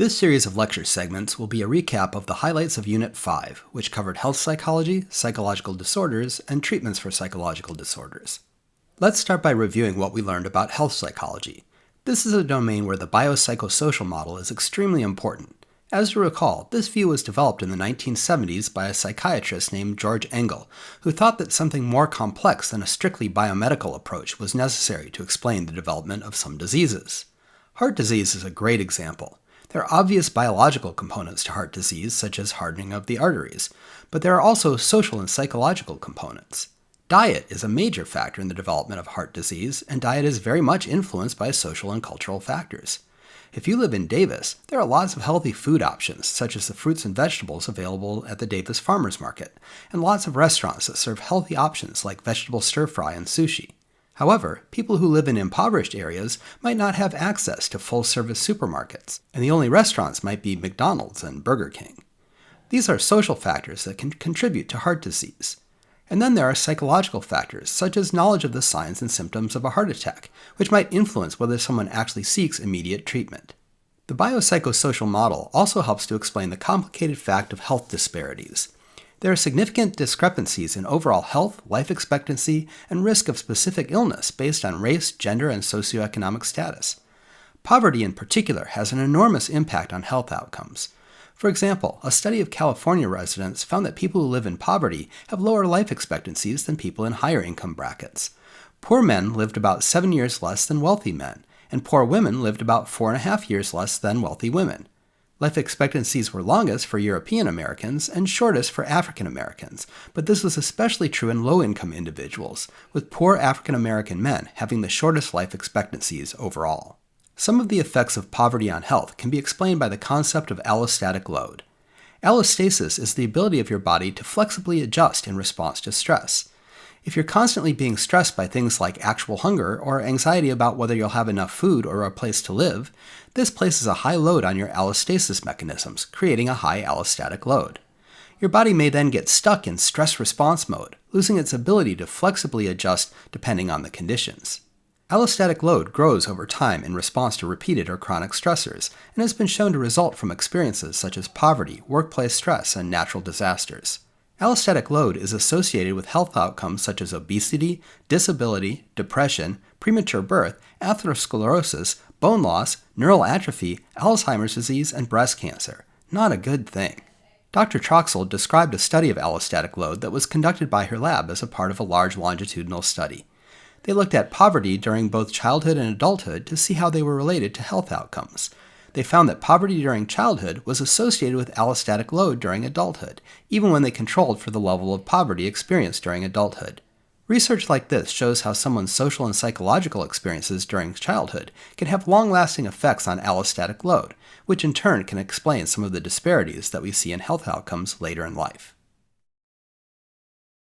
This series of lecture segments will be a recap of the highlights of Unit 5, which covered health psychology, psychological disorders, and treatments for psychological disorders. Let's start by reviewing what we learned about health psychology. This is a domain where the biopsychosocial model is extremely important. As you recall, this view was developed in the 1970s by a psychiatrist named George Engel, who thought that something more complex than a strictly biomedical approach was necessary to explain the development of some diseases. Heart disease is a great example. There are obvious biological components to heart disease, such as hardening of the arteries, but there are also social and psychological components. Diet is a major factor in the development of heart disease, and diet is very much influenced by social and cultural factors. If you live in Davis, there are lots of healthy food options, such as the fruits and vegetables available at the Davis Farmers Market, and lots of restaurants that serve healthy options like vegetable stir-fry and sushi. However, people who live in impoverished areas might not have access to full-service supermarkets, and the only restaurants might be McDonald's and Burger King. These are social factors that can contribute to heart disease. And then there are psychological factors, such as knowledge of the signs and symptoms of a heart attack, which might influence whether someone actually seeks immediate treatment. The biopsychosocial model also helps to explain the complicated fact of health disparities. There are significant discrepancies in overall health, life expectancy, and risk of specific illness based on race, gender, and socioeconomic status. Poverty in particular has an enormous impact on health outcomes. For example, a study of California residents found that people who live in poverty have lower life expectancies than people in higher income brackets. Poor men lived about 7 years less than wealthy men, and poor women lived about 4.5 years less than wealthy women. Life expectancies were longest for European Americans and shortest for African Americans, but this was especially true in low-income individuals, with poor African American men having the shortest life expectancies overall. Some of the effects of poverty on health can be explained by the concept of allostatic load. Allostasis is the ability of your body to flexibly adjust in response to stress. If you're constantly being stressed by things like actual hunger or anxiety about whether you'll have enough food or a place to live, this places a high load on your allostasis mechanisms, creating a high allostatic load. Your body may then get stuck in stress response mode, losing its ability to flexibly adjust depending on the conditions. Allostatic load grows over time in response to repeated or chronic stressors, and has been shown to result from experiences such as poverty, workplace stress, and natural disasters. Allostatic load is associated with health outcomes such as obesity, disability, depression, premature birth, atherosclerosis, bone loss, neural atrophy, Alzheimer's disease, and breast cancer. Not a good thing. Dr. Troxel described a study of allostatic load that was conducted by her lab as a part of a large longitudinal study. They looked at poverty during both childhood and adulthood to see how they were related to health outcomes. They found that poverty during childhood was associated with allostatic load during adulthood, even when they controlled for the level of poverty experienced during adulthood. Research like this shows how someone's social and psychological experiences during childhood can have long-lasting effects on allostatic load, which in turn can explain some of the disparities that we see in health outcomes later in life.